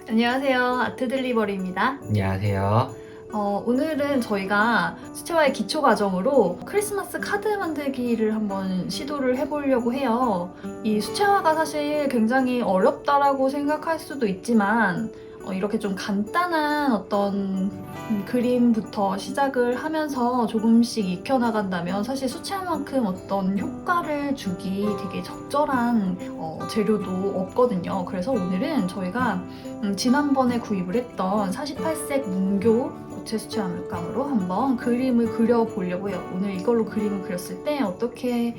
안녕하세요. 아트딜리버리입니다. 안녕하세요. 오늘은 저희가 수채화의 기초 과정으로 크리스마스 카드 만들기를 한번 시도를 해보려고 해요. 이 수채화가 사실 굉장히 어렵다라고 생각할 수도 있지만 이렇게 좀 간단한 어떤 그림부터 시작을 하면서 조금씩 익혀나간다면 사실 수채화만큼 어떤 효과를 주기 되게 적절한 재료도 없거든요. 그래서 오늘은 저희가 지난번에 구입을 했던 48색 문교 고체 수채화 물감으로 한번 그림을 그려보려고 해요. 오늘 이걸로 그림을 그렸을 때 어떻게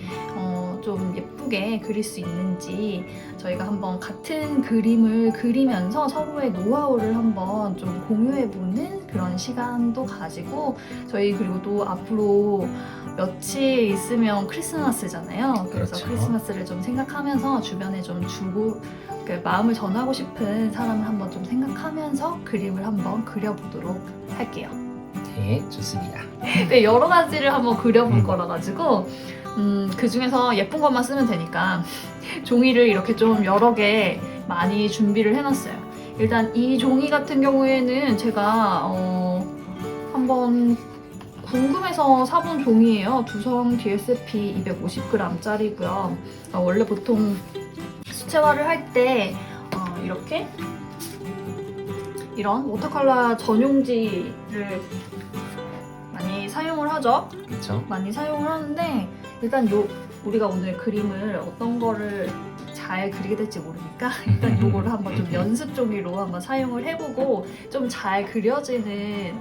좀 예쁘게 그릴 수 있는지 저희가 한번 같은 그림을 그리면서 서로의 노하우를 한번 좀 공유해보는 그런 시간도 가지고 저희 그리고 또 앞으로 며칠 있으면 크리스마스잖아요. 그래서 그렇죠. 크리스마스를 좀 생각하면서 주변에 좀 주고 마음을 전하고 싶은 사람을 한번 좀 생각하면서 그림을 한번 그려보도록 할게요. 네, 좋습니다. 네, 여러 가지를 한번 그려볼 거라 가지고 그 중에서 예쁜 것만 쓰면 되니까 종이를 이렇게 좀 여러 개 많이 준비를 해놨어요. 일단 이 종이 같은 경우에는 제가 한번 궁금해서 사본 종이에요. 두성 DSP 250g짜리고요. 원래 보통 수채화를 할 때 이렇게 이런 워터컬러 전용지를 많이 사용을 하죠. 그렇죠. 많이 사용을 하는데 일단 우리가 오늘 그림을 어떤 거를 잘 그리게 될지 모르니까 일단 요거를 한번 좀 연습 종이로 한번 사용을 해보고 좀 잘 그려지는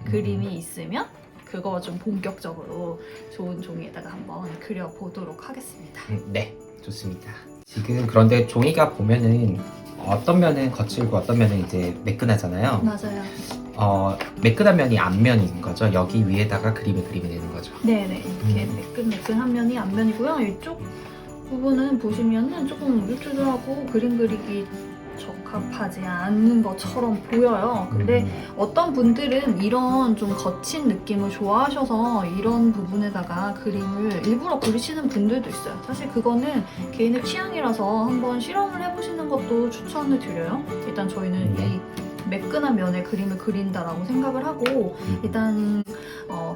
그림이 있으면 그거 좀 본격적으로 좋은 종이에다가 한번 그려보도록 하겠습니다. 네, 좋습니다. 지금 그런데 종이가 보면은 어떤 면은 거칠고 어떤 면은 이제 매끈하잖아요. 맞아요. 매끈한 면이 앞면인 거죠. 여기 위에다가 그림을 그리면 되는 거죠. 네네, 이렇게 매끈매끈한 면이 앞면이고요. 이쪽 부분은 보시면은 조금 루즈하고 그림 그리기 적합하지 않는 것처럼 보여요. 근데 어떤 분들은 이런 좀 거친 느낌을 좋아하셔서 이런 부분에다가 그림을 일부러 그리시는 분들도 있어요. 사실 그거는 개인의 취향이라서 한번 실험을 해보시는 것도 추천을 드려요. 일단 저희는 이 매끈한 면에 그림을 그린다라고 생각을 하고 일단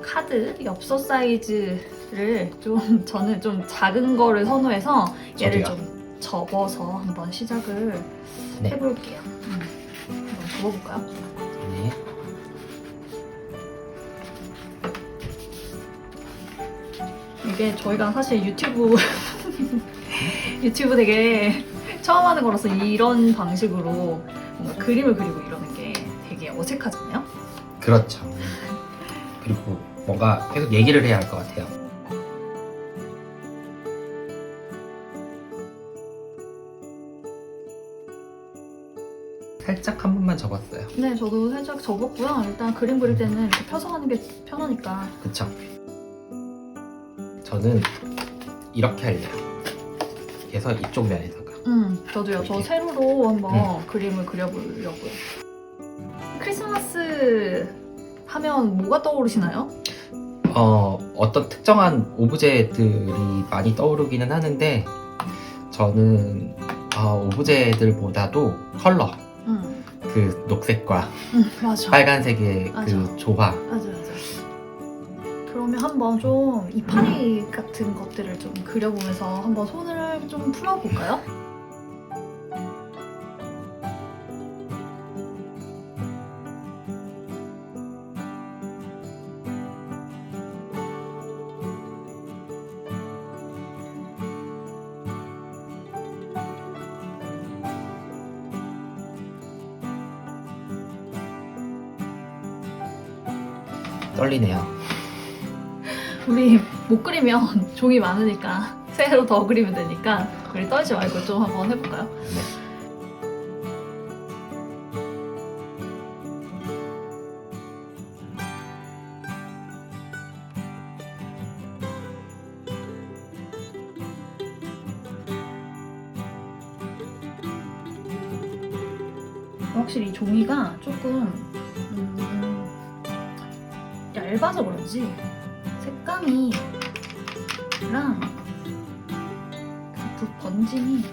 카드 엽서 사이즈를 좀 저는 좀 작은 거를 선호해서 얘를 좀 접어서 한번 시작을 해볼게요. 한번 접어볼까요? 네. 이게 저희가 사실 유튜브 되게 처음 하는 거라서 이런 방식으로 뭔가 그림을 그리고 이러는 게 되게 어색하잖아요. 그렇죠. 그리고 뭔가 계속 얘기를 해야 할 것 같아요. 살짝 한 번만 접었어요. 네, 저도 살짝 접었고요. 일단 그림 그릴 때는 이렇게 펴서 하는 게 편하니까. 그쵸? 저는 이렇게 할래요. 그래서 이쪽 면에다가. 저도요. 저 세로로 한번 그림을 그려보려고요. 크리스마스 하면 뭐가 떠오르시나요? 어떤 특정한 오브제들이 많이 떠오르기는 하는데 저는 오브제들보다도 컬러, 그 녹색과 맞아. 빨간색의 맞아. 그 조화. 맞아. 그러면 한번 좀 이파리 같은 것들을 좀 그려보면서 한번 손을 좀 풀어볼까요? 떨리네요. 우리 못 그리면 종이 많으니까 새로 더 그리면 되니까 우리 떨지 말고 좀 한번 해볼까요? 네. 확실히 이 종이가 조금 얇아서 그런지 색감이랑 그 번짐이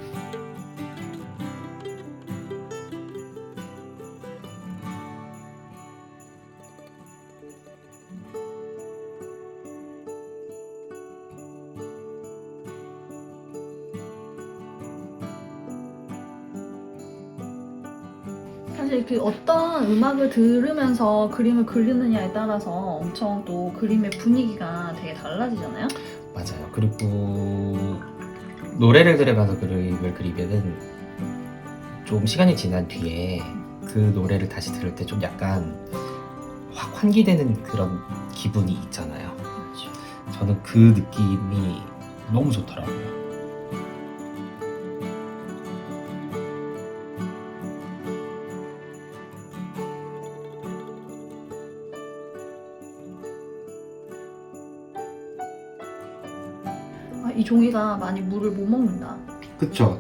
사실 그 어떤 음악을 들으면서 그림을 그리느냐에 따라서 엄청 또 그림의 분위기가 되게 달라지잖아요. 맞아요. 그리고 노래를 들으면서 그림을 그리면은 좀 시간이 지난 뒤에 그 노래를 다시 들을 때 좀 약간 확 환기되는 그런 기분이 있잖아요. 그렇죠. 저는 그 느낌이 너무 좋더라고요. 아, 이 종이가 많이 물을 못 먹는다. 그쵸?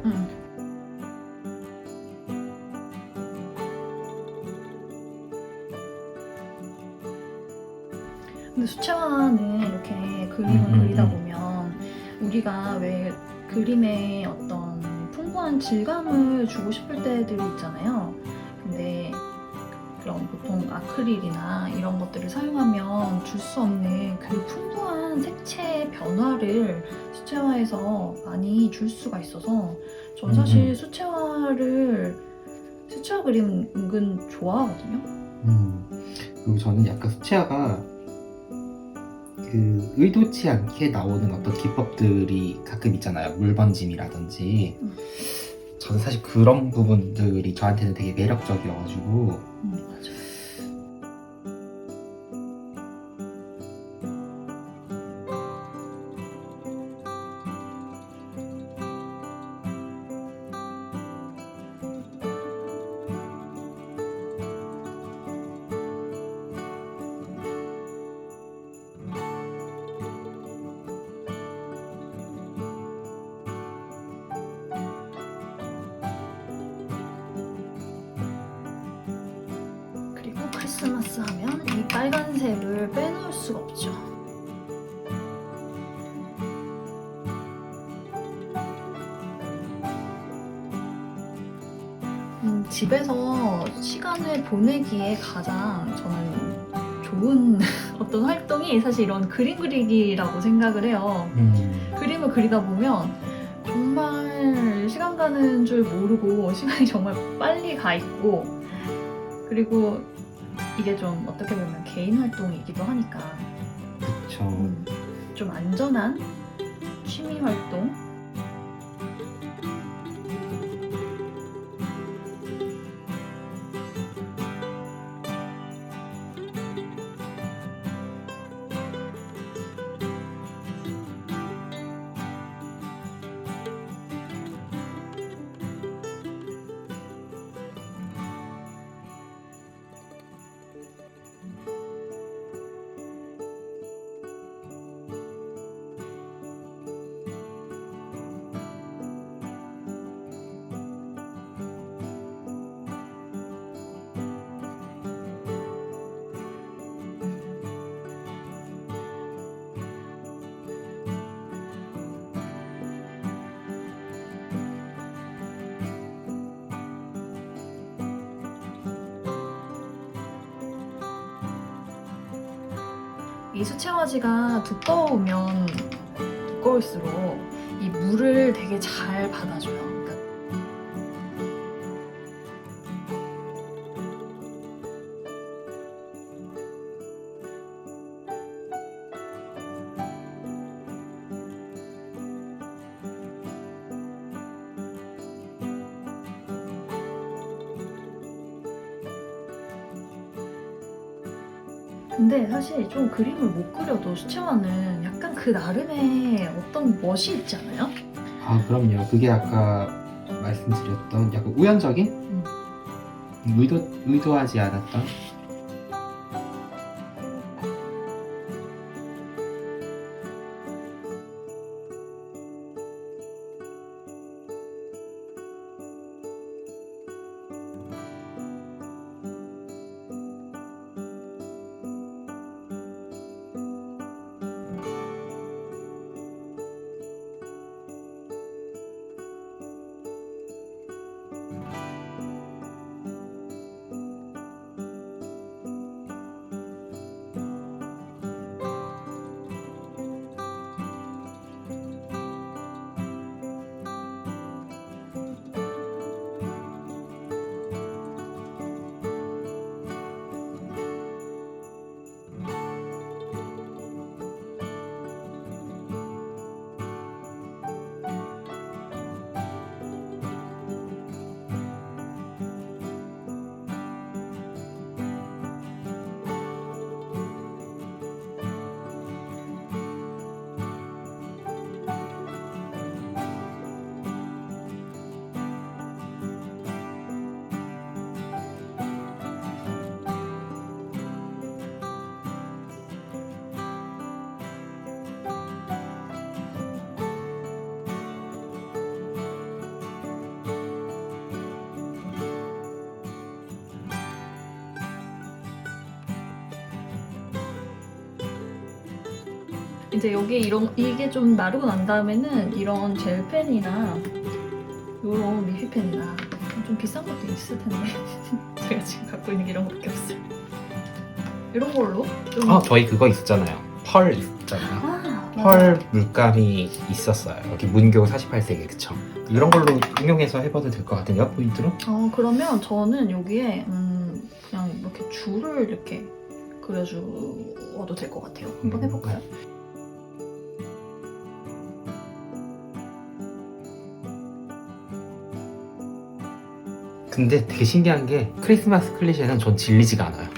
근데 수채화는 이렇게 그림을 그리다 보면 우리가 왜 그림에 어떤 풍부한 질감을 주고 싶을 때들이 있잖아요. 근데 그런 보통 아크릴이나 이런 것들을 사용하면 줄 수 없는 그 풍부한 색채의 변화를 수채화에서 많이 줄 수가 있어서 전 사실 수채화 그림 은근 좋아하거든요. 그리고 저는 약간 수채화가 그 의도치 않게 나오는 어떤 기법들이 가끔 있잖아요. 물 번짐이라든지. 저는 사실 그런 부분들이 저한테는 되게 매력적이어가지고 맞아요. 그리고 크리스마스 하면 이 빨간색을 빼놓을 수가 없죠. 집에서 시간을 보내기에 가장 저는 좋은 어떤 활동이 사실 이런 그림 그리기라고 생각을 해요. 그림을 그리다 보면 정말 시간 가는 줄 모르고 시간이 정말 빨리 가 있고, 그리고 이게 좀 어떻게 보면 개인 활동이기도 하니까 그쵸. 좀 안전한 취미 활동. 이 수채화지가 두꺼우면 두꺼울수록 이 물을 되게 잘 받아줘요. 그러니까 근데 사실 좀 그림을 못 그려도 수채화는 약간 그 나름의 어떤 멋이 있지 않아요? 아, 그럼요. 그게 아까 말씀드렸던 약간 우연적인? 의도하지 않았던? 이제 여기 이게 좀 마르고 난 다음에는 이런 젤펜이나 이런 리필펜이나 좀 비싼 것도 있을 텐데 제가 지금 갖고 있는 게 이런 것밖에 없어요. 이런 걸로 좀 저희 그거 있었잖아요. 펄 있었잖아요. 맞아. 펄 물감이 있었어요. 여기 문교 48세기 그쵸? 이런 걸로 응용해서 해봐도 될 것 같은데요, 포인트로? 그러면 저는 여기에 그냥 이렇게 줄을 이렇게 그려주어도 될 것 같아요. 한번 해볼까요? 근데 되게 신기한 게 크리스마스 클리셰는 전 질리지가 않아요.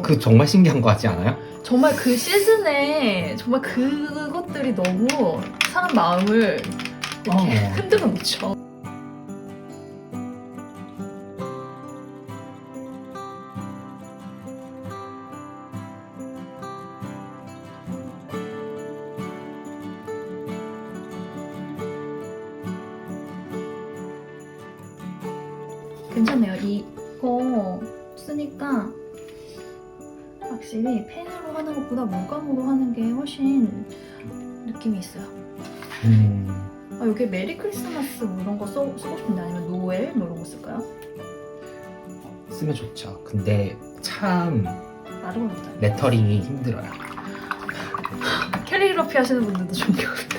그 정말 신기한 거 같지 않아요? 정말 그 시즌에 정말 그것들이 너무 사람 마음을 이렇게 흔들어 놓죠. 괜찮네요. 이거 쓰니까 확실히 펜으로 하는 것보다 물감으로 하는 게 훨씬 느낌이 있어요. 여기 메리 크리스마스 뭐 이런 거 쓰고 싶은데 아니면 노엘 뭐 이런 거 쓸까요? 쓰면 좋죠. 근데 참 나름 못하네. 레터링이 힘들어요. 캘리그라피 하시는 분들도 존경합니다.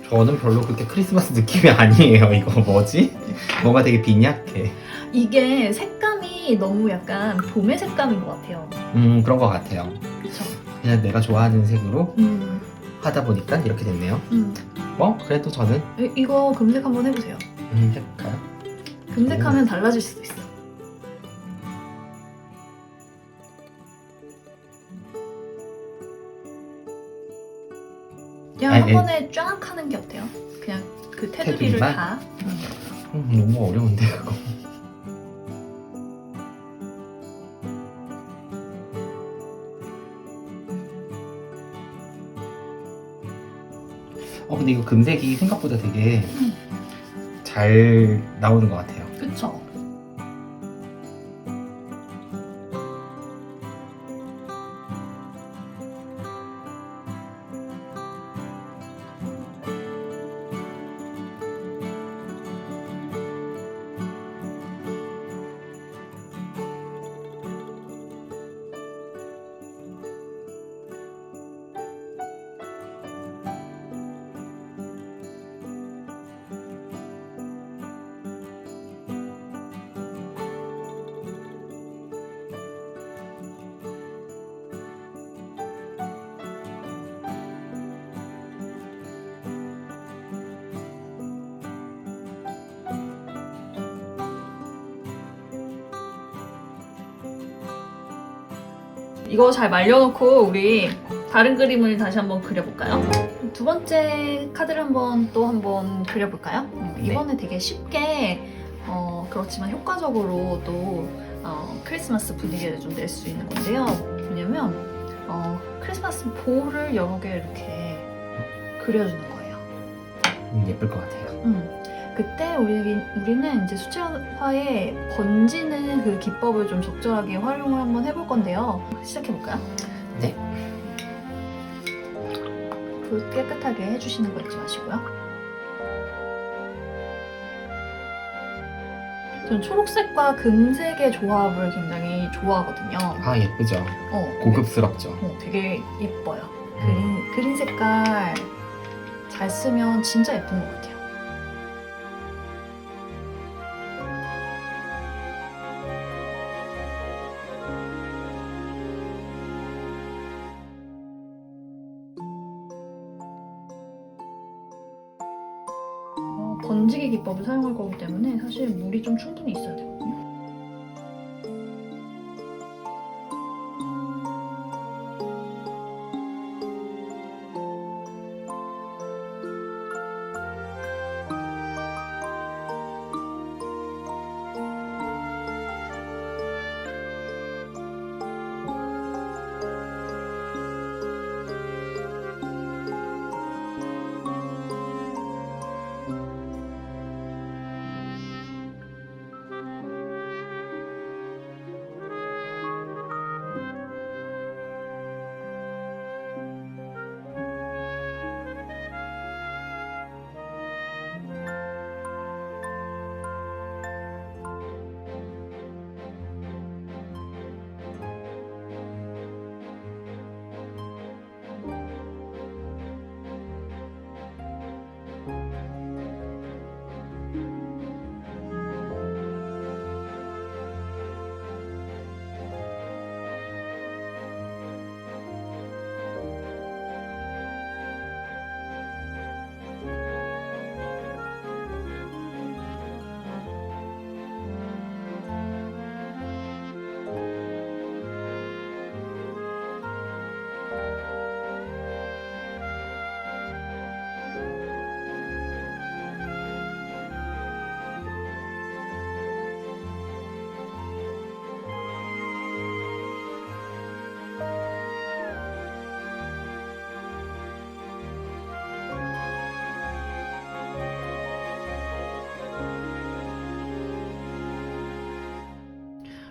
저는 별로 그렇게 크리스마스 느낌이 아니에요. 이거 뭐지? 뭔가 되게 빈약해. 이게 색감이 너무 약간 봄의 색감인 것 같아요. 그런 것 같아요. 그쵸? 그냥 내가 좋아하는 색으로 음. 하다 보니까 이렇게 됐네요. 그래도 저는 이거 금색 한번 해보세요. 해볼까요? 금색하면 달라질 수도 있어. 그냥 한 번에 쫙 하는 게 어때요? 그냥 그 테두리를 테두리만? 다. 너무 어려운데 그거. 근데 이거 금색이 생각보다 되게 잘 나오는 것 같아요. 그쵸? 이거 잘 말려놓고 우리 다른 그림을 다시 한번 그려볼까요? 두 번째 카드를 한번 그려볼까요? 이번에 되게 쉽게 그렇지만 효과적으로 또 크리스마스 분위기를 좀 낼 수 있는 건데요. 뭐냐면 크리스마스 볼을 여러 개 이렇게 그려주는 거예요. 예쁠 것 같아요. 그때 우리는 이제 수채화에 번지는 그 기법을 좀 적절하게 활용을 한번 해볼 건데요. 시작해볼까요? 네. 불 깨끗하게 해주시는 거 잊지 마시고요. 저는 초록색과 금색의 조합을 굉장히 좋아하거든요. 예쁘죠. 고급스럽죠. 되게 예뻐요. 그린 색깔 잘 쓰면 진짜 예쁜 것 같아요. 번지기 기법을 사용할 거기 때문에 사실 물이 좀 충분히 있어야 되거든요.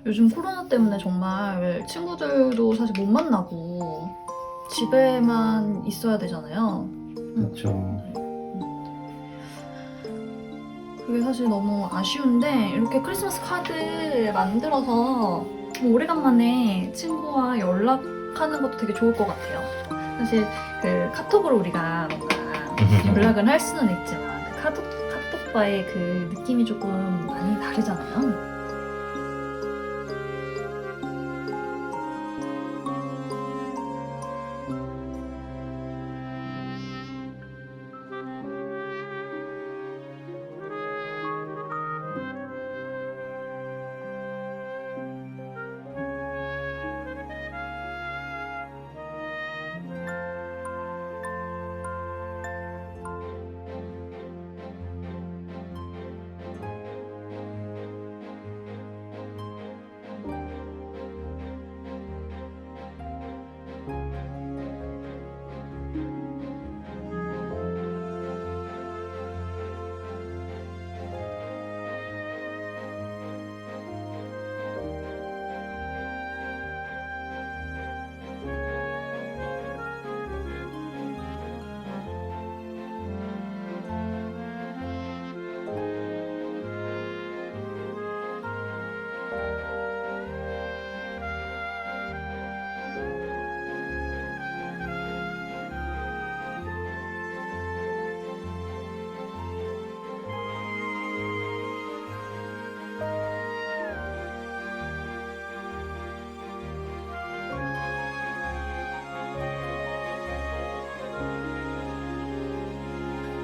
요즘 코로나 때문에 정말 친구들도 사실 못 만나고 집에만 있어야 되잖아요. 그렇죠. 그게 사실 너무 아쉬운데 이렇게 크리스마스 카드 만들어서 좀 오래간만에 친구와 연락하는 것도 되게 좋을 것 같아요. 사실 그 카톡으로 우리가 뭔가 연락은 할 수는 있지만 그 카톡과의 그 느낌이 조금 많이 다르잖아요.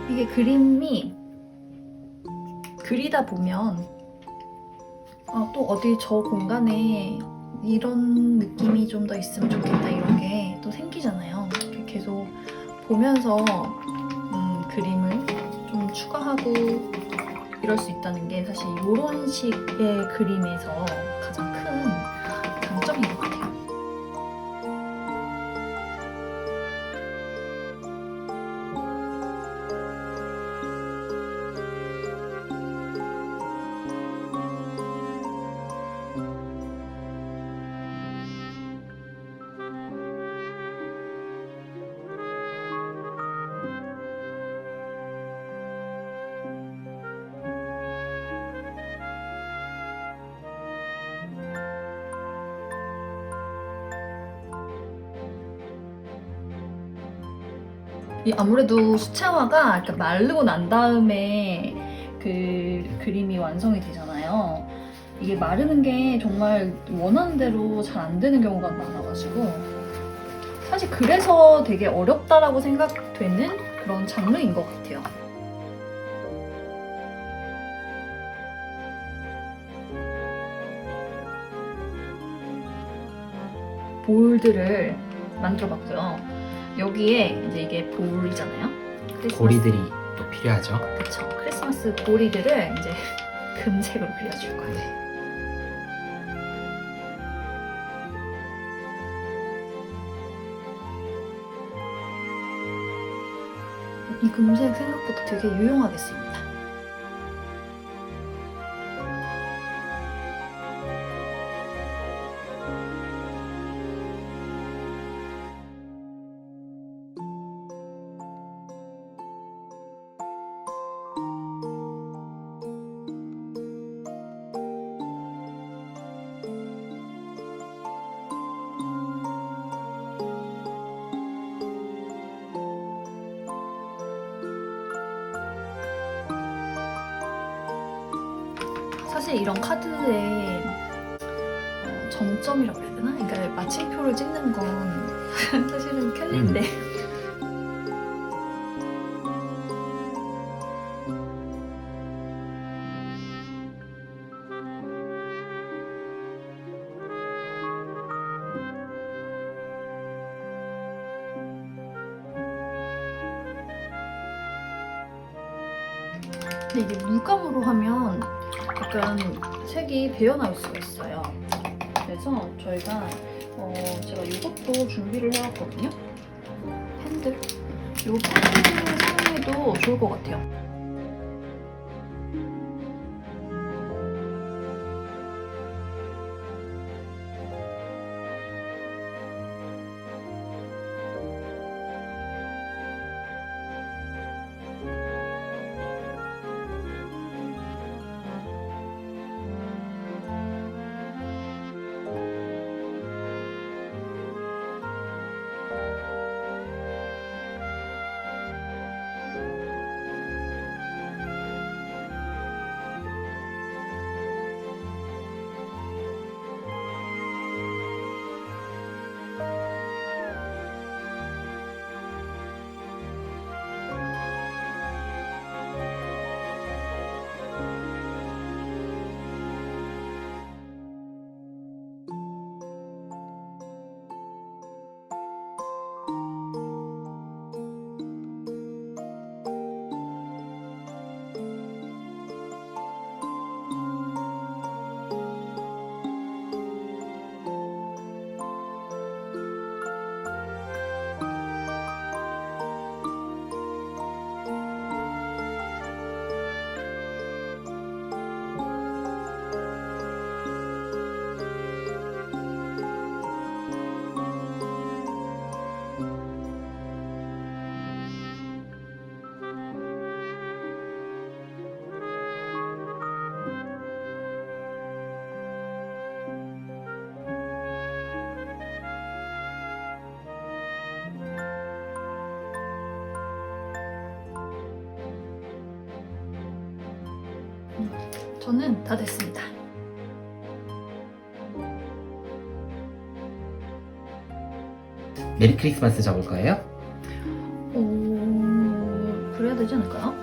이게 그림이 그리다 보면 또 어디 저 공간에 이런 느낌이 좀 더 있으면 좋겠다 이런 게 또 생기잖아요. 이렇게 계속 보면서 그림을 좀 추가하고 이럴 수 있다는 게 사실 이런 식의 그림에서 가장 큰 장점인 것 같아요. 이 아무래도 수채화가 이렇게 마르고 난 다음에 그 그림이 완성이 되잖아요. 이게 마르는 게 정말 원하는 대로 잘 안 되는 경우가 많아가지고 사실 그래서 되게 어렵다라고 생각되는 그런 장르인 것 같아요. 볼들을 만들어봤고요. 여기에 이제 이게 볼이잖아요. 고리들이 또 필요하죠. 그쵸. 크리스마스 고리들을 이제 금색으로 그려줄 거예요. 네. 이 금색 생각보다 되게 유용하겠습니다. 사실 이런 카드에 정점이라고 해야 되나? 그러니까 마침표를 찍는 건 사실은 캘리인데 근데 이게 물감으로 하면 약간 색이 배어나올 수가 있어요. 그래서 저희가 제가 이것도 준비를 해왔거든요. 펜들. 이 펜들을 사용해도 좋을 것 같아요. 저는 다 됐습니다. 메리 크리스마스 적을까요? 그래야 되지 않을까요?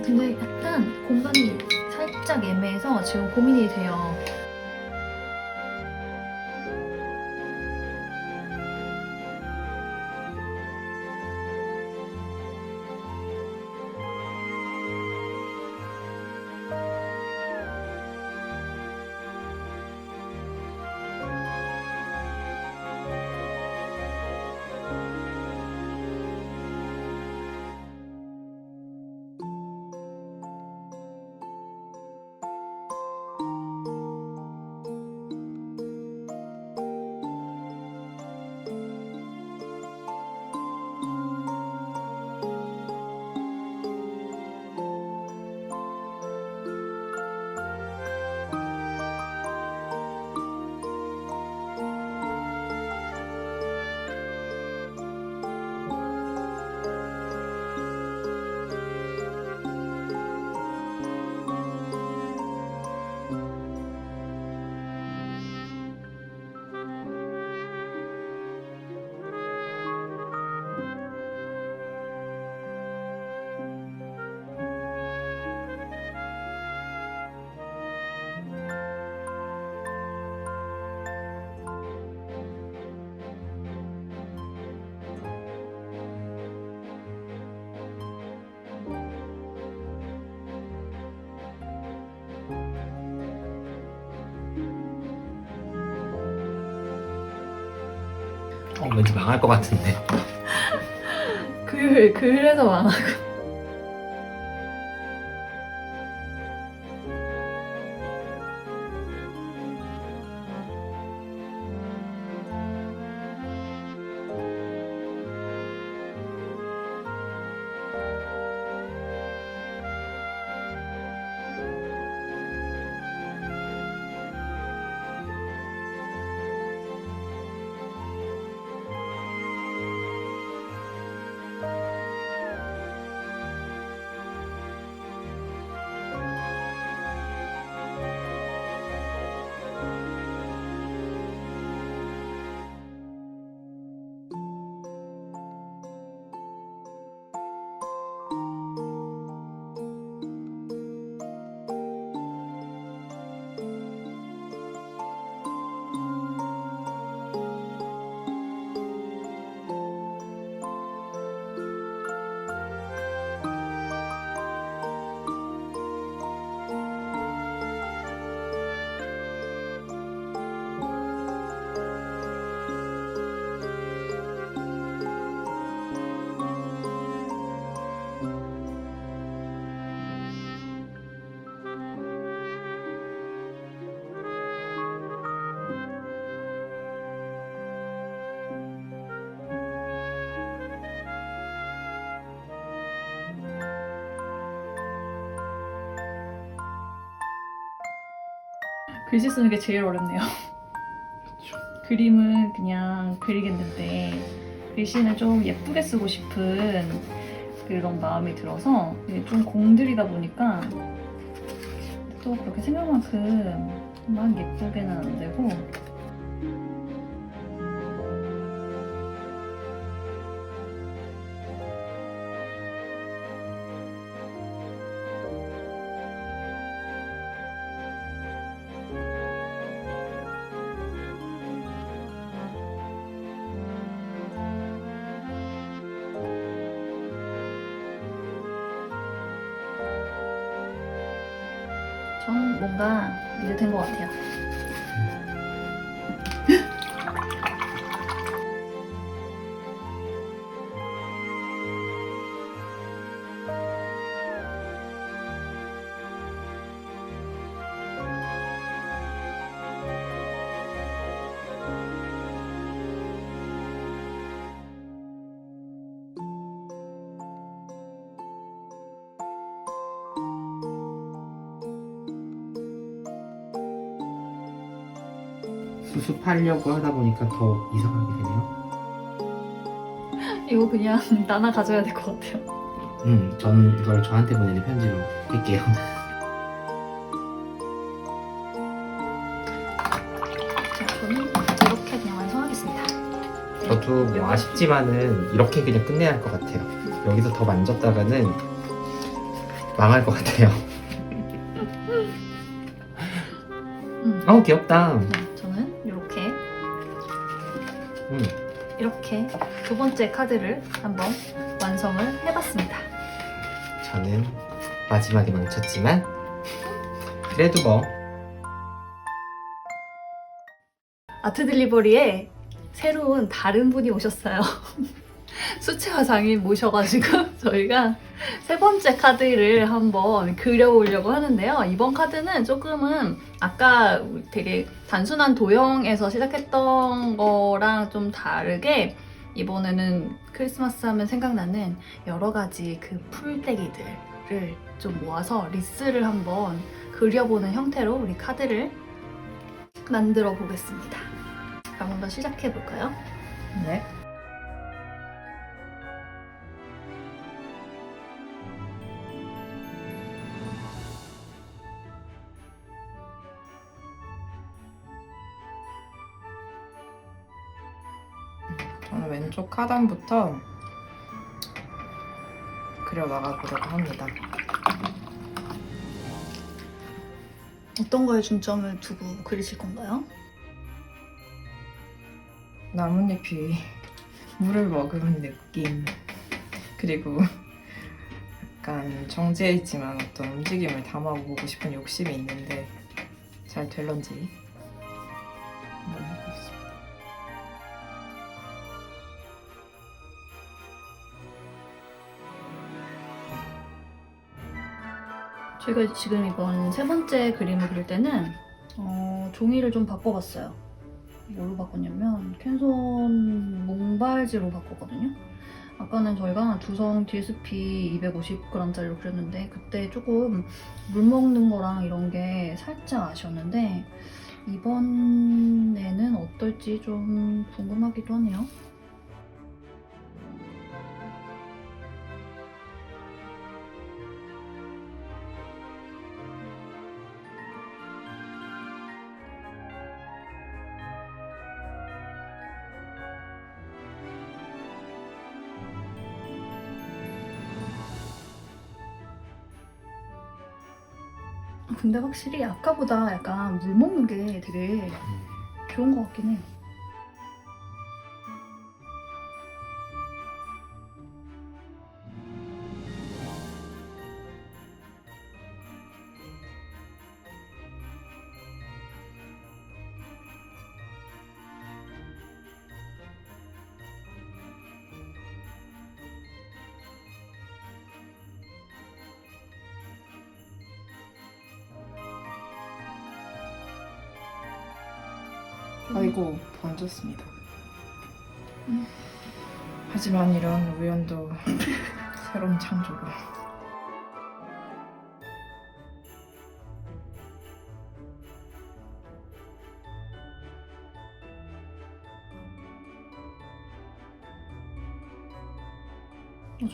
근데 약간 공간이 살짝 애매해서 지금 고민이 돼요. 왠지 망할 것 같은데. 그래서 망하고. 글씨 쓰는 게 제일 어렵네요. 그림은 그냥 그리겠는데 글씨는 좀 예쁘게 쓰고 싶은 그런 마음이 들어서 이게 좀 공들이다 보니까 또 그렇게 생각만큼 막 예쁘게는 안 되고. 전 뭔가 이제 된 것 같아요. 수습하려고 하다 보니까 더 이상하게 되네요. 이거 그냥 나나 가져야 될 것 같아요. 저는 이걸 저한테 보내는 편지로 할게요. 자, 저는 이렇게 그냥 완성하겠습니다. 저도 뭐 아쉽지만은 이렇게 그냥 끝내야 할 것 같아요. 여기서 더 만졌다가는 망할 것 같아요. 귀엽다. 네, 저는 이렇게 음. 이렇게 두 번째 카드를 한번 완성을 해봤습니다. 저는 마지막에 망쳤지만 그래도 뭐 아트 딜리버리에 새로운 다른 분이 오셨어요. 수채화 장인 모셔가지고 저희가 세 번째 카드를 한번 그려보려고 하는데요. 이번 카드는 조금은 아까 되게 단순한 도형에서 시작했던 거랑 좀 다르게 이번에는 크리스마스 하면 생각나는 여러 가지 그 풀떼기들을 좀 모아서 리스를 한번 그려보는 형태로 우리 카드를 만들어 보겠습니다. 그럼 한번 시작해 볼까요? 네. 저는 왼쪽 하단부터 그려나가보려고 합니다. 어떤 거에 중점을 두고 그리실 건가요? 나뭇잎이 물을 머금은 느낌, 그리고 약간 정지해 있지만 어떤 움직임을 담아보고 싶은 욕심이 있는데 잘 될런지 한번 해보겠습니다. 저희가 지금 이번 세 번째 그림을 그릴 때는 종이를 좀 바꿔봤어요. 뭘로 바꿨냐면 캔손 몽발지로 바꿨거든요. 아까는 저희가 두성 DSP 250g짜리로 그렸는데 그때 조금 물 먹는 거랑 이런 게 살짝 아쉬웠는데 이번에는 어떨지 좀 궁금하기도 하네요. 근데 확실히 아까보다 약간 물 먹는 게 되게 좋은 것 같긴 해. 아이고, 번졌습니다. 하지만 이런 우연도 새로운 창조로.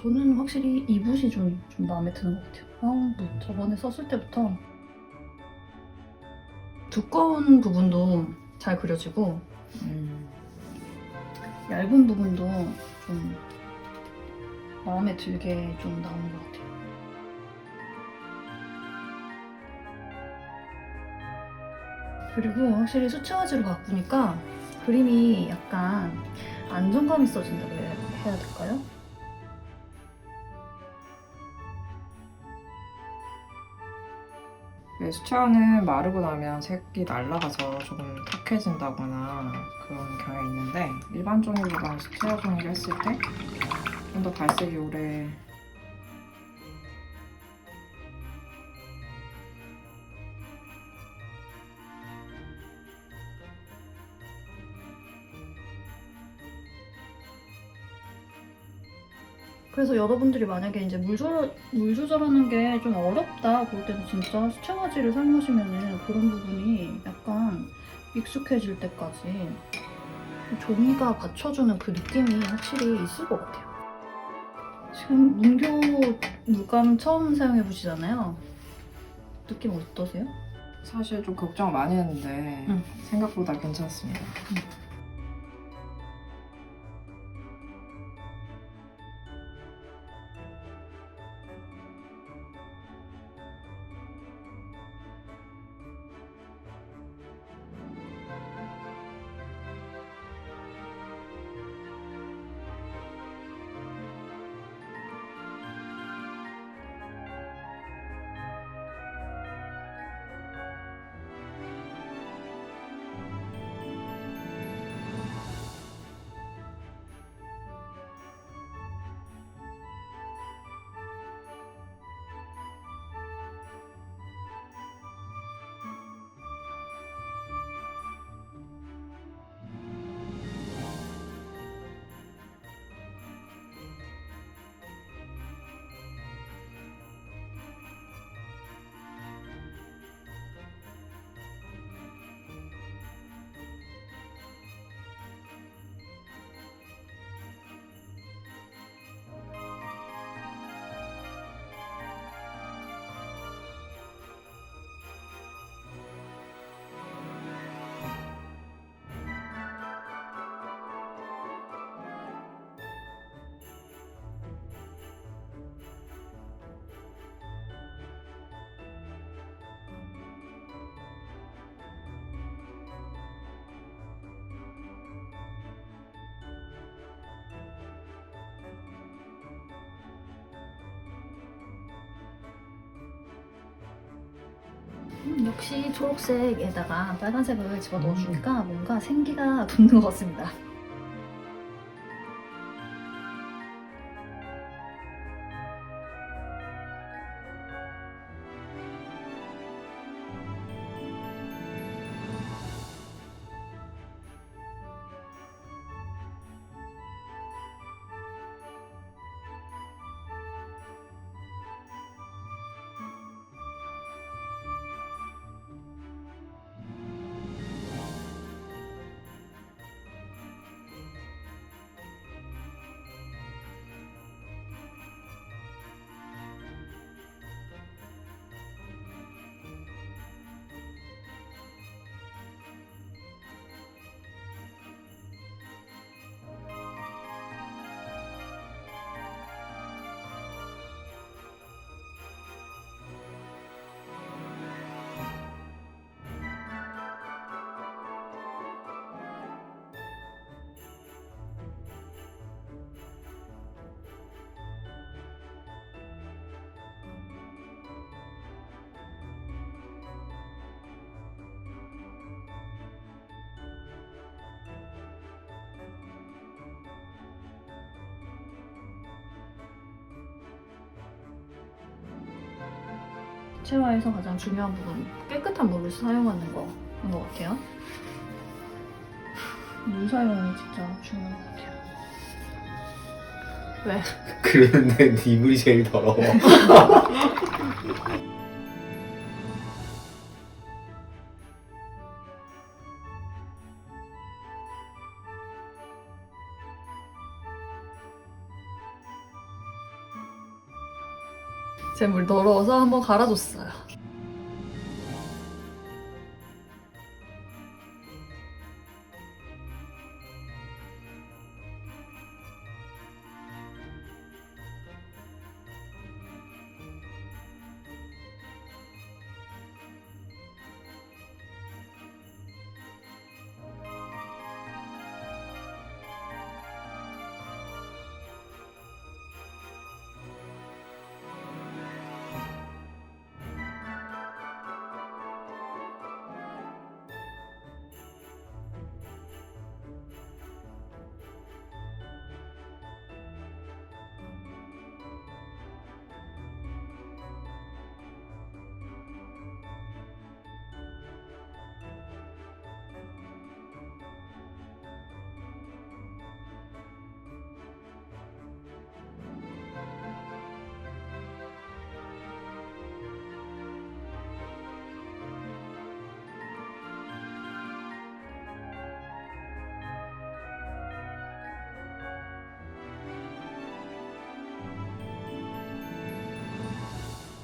저는 확실히 이 붓이 좀 마음에 드는 것 같아요. 뭐 저번에 썼을 때부터 두꺼운 부분도 잘 그려지고 얇은 부분도 좀 마음에 들게 좀 나오는 것 같아요. 그리고 확실히 수채화지로 바꾸니까 그림이 약간 안정감 있어진다고 해야 될까요? 수채화는 마르고 나면 색이 날아가서 조금 탁해진다거나 그런 경향이 있는데 일반 종이보다 수채화 종이를 했을 때 좀 더 발색이 오래 그래서 여러분들이 만약에 이제 물 조절하는 게 좀 어렵다 그럴 때도 진짜 수채화지를 사용하시면은 그런 부분이 약간 익숙해질 때까지 종이가 받쳐주는 그 느낌이 확실히 있을 것 같아요. 지금 문교 물감 처음 사용해보시잖아요. 느낌 어떠세요? 사실 좀 걱정 많이 했는데 응. 생각보다 괜찮습니다. 역시 초록색에다가 빨간색을 집어 넣어주니까 뭔가 생기가 돋는 것 같습니다. 수채화에서 가장 중요한 부분, 깨끗한 물을 사용하는 거인 것 같아요. 물 사용이 진짜 중요한 것 같아요. 왜? 그러는데 네 물이 제일 더러워. 제 물 더러워서 한번 갈아줬어요.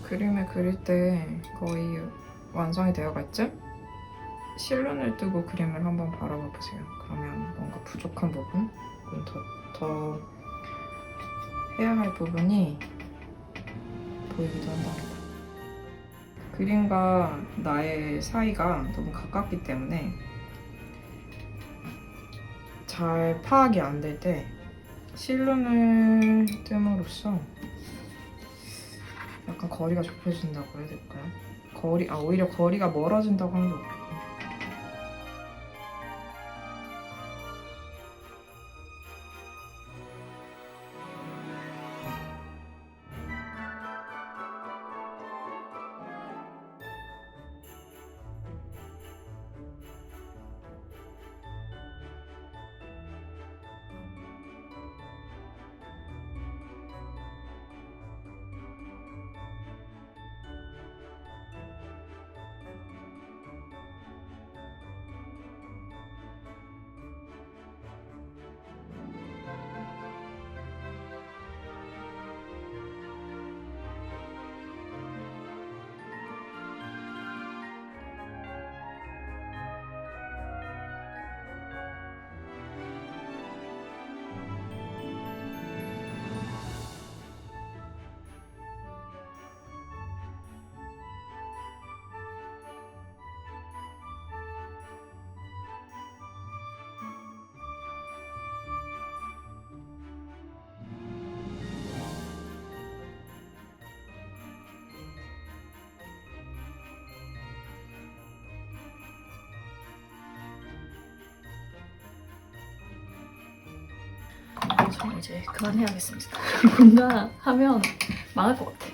그림을 그릴 때 거의 완성이 되어갈쯤? 실눈을 뜨고 그림을 한번 바라봐 보세요. 그러면 뭔가 부족한 부분, 혹은 더 해야 할 부분이 보이기도 한답니다. 그림과 나의 사이가 너무 가깝기 때문에 잘 파악이 안 될 때 실눈을 뜸으로써 약간 거리가 좁혀진다고 해야 될까요? 오히려 거리가 멀어진다고 하는 게 없고. 저는 이제 그만해야겠습니다. 뭔가 하면 망할 것 같아.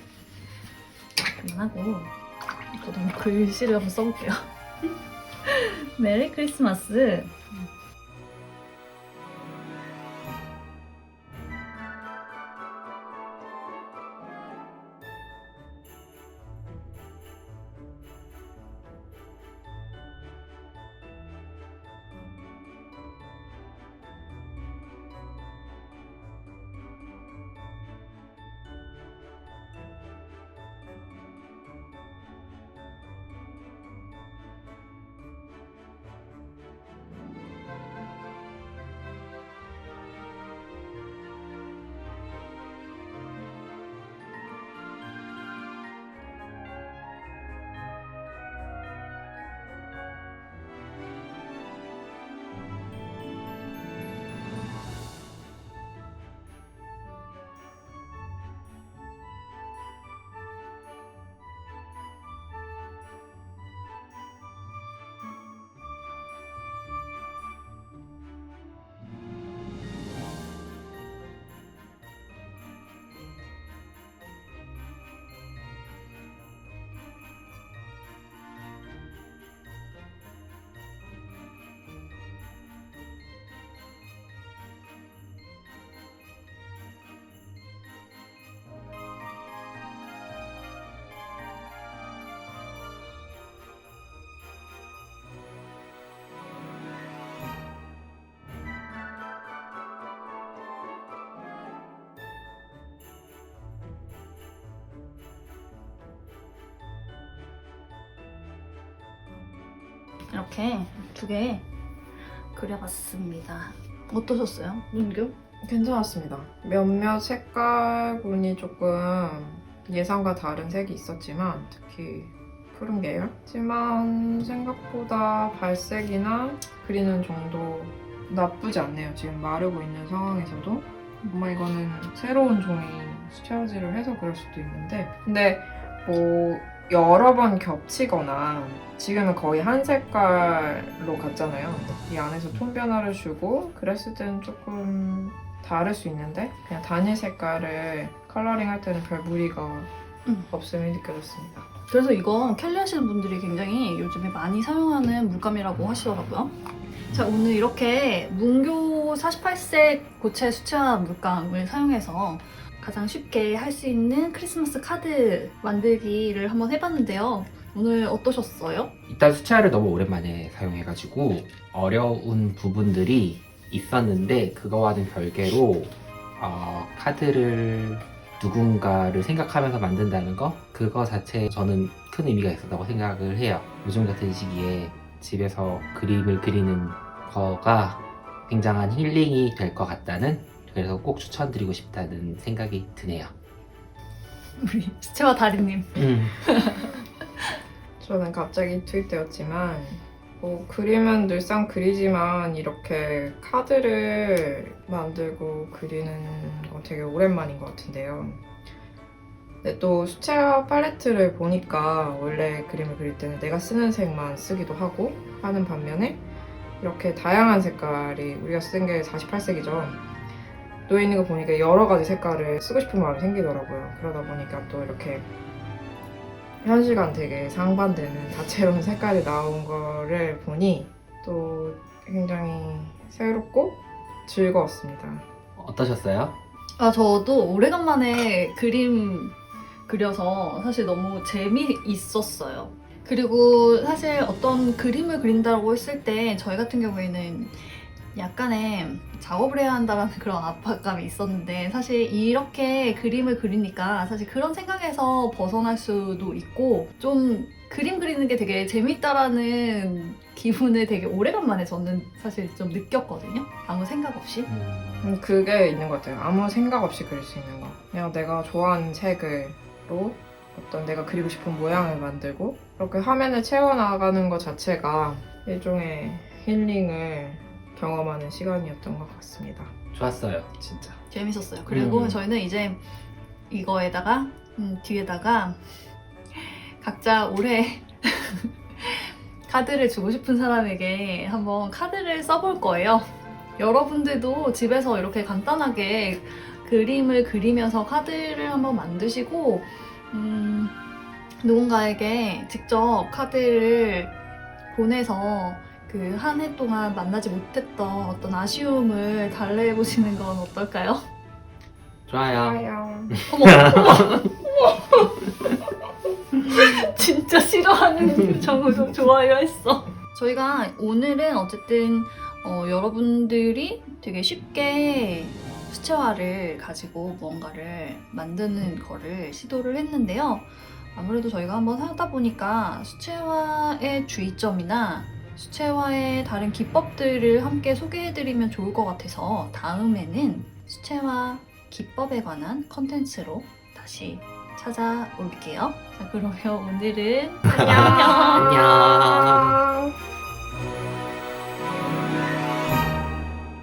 그만하고 저도 글씨를 한번 써볼게요. 메리 크리스마스. 이렇게 2개 그려봤습니다. 어떠셨어요, 문규? 괜찮았습니다. 몇몇 색깔군이 조금 예상과 다른 색이 있었지만 특히 푸른 계열? 하지만 생각보다 발색이나 그리는 정도 나쁘지 않네요. 지금 마르고 있는 상황에서도 정말 이거는 새로운 종이 수채화지를 해서 그럴 수도 있는데 근데 뭐 여러 번 겹치거나 지금은 거의 한 색깔로 갔잖아요. 이 안에서 톤 변화를 주고 그랬을 때는 조금 다를 수 있는데 그냥 단일 색깔을 컬러링 할 때는 별 무리가 없음이 느껴졌습니다. 그래서 이거 캘리 하시는 분들이 굉장히 요즘에 많이 사용하는 물감이라고 하시더라고요. 자, 오늘 이렇게 문교 48색 고체 수채화 물감을 사용해서 가장 쉽게 할 수 있는 크리스마스 카드 만들기를 한번 해봤는데요. 오늘 어떠셨어요? 일단 수채화를 너무 오랜만에 사용해가지고 어려운 부분들이 있었는데 그거와는 별개로 카드를 누군가를 생각하면서 만든다는 거 그거 자체에 저는 큰 의미가 있었다고 생각을 해요. 요즘 같은 시기에 집에서 그림을 그리는 거가 굉장한 힐링이 될 것 같다는, 그래서 꼭 추천드리고 싶다는 생각이 드네요. 우리 수채화 달인님. 저는 갑자기 투입되었지만 뭐 그림은 늘상 그리지만 이렇게 카드를 만들고 그리는 건 되게 오랜만인 것 같은데요. 근데 또 수채화 팔레트를 보니까 원래 그림을 그릴 때는 내가 쓰는 색만 쓰기도 하고 하는 반면에 이렇게 다양한 색깔이, 우리가 쓴 게 48색이죠. 놓여 있는 거 보니까 여러 가지 색깔을 쓰고 싶은 마음이 생기더라고요. 그러다 보니까 또 이렇게 현실과는 되게 상반되는 다채로운 색깔이 나온 거를 보니 또 굉장히 새롭고 즐거웠습니다. 어떠셨어요? 아, 저도 오래간만에 그림 그려서 사실 너무 재미있었어요. 그리고 사실 어떤 그림을 그린다고 했을 때 저희 같은 경우에는 약간의 작업을 해야 한다는 그런 압박감이 있었는데, 사실 이렇게 그림을 그리니까 사실 그런 생각에서 벗어날 수도 있고 좀 그림 그리는 게 되게 재밌다라는 기분을 되게 오래간만에 저는 사실 좀 느꼈거든요. 아무 생각 없이. 그게 있는 것 같아요. 아무 생각 없이 그릴 수 있는 거. 그냥 내가 좋아하는 색으로 어떤 내가 그리고 싶은 모양을 만들고 그렇게 화면을 채워나가는 것 자체가 일종의 힐링을 경험하는 시간이었던 것 같습니다. 좋았어요, 진짜. 재밌었어요. 그리고 저희는 이제 이거에다가 뒤에다가 각자 올해 카드를 주고 싶은 사람에게 한번 카드를 써볼 거예요. 여러분들도 집에서 이렇게 간단하게 그림을 그리면서 카드를 한번 만드시고 누군가에게 직접 카드를 보내서 그 한 해 동안 만나지 못했던 어떤 아쉬움을 달래보시는 건 어떨까요? 좋아요. 좋아요. 진짜 싫어하는 표정으로 좋아요 했어. 저희가 오늘은 어쨌든 여러분들이 되게 쉽게 수채화를 가지고 무언가를 만드는 거를 시도를 했는데요. 아무래도 저희가 한번 하다 보니까 수채화의 주의점이나 수채화의 다른 기법들을 함께 소개해드리면 좋을 것 같아서 다음에는 수채화 기법에 관한 컨텐츠로 다시 찾아올게요. 자, 그러면 오늘은 안녕. 안녕.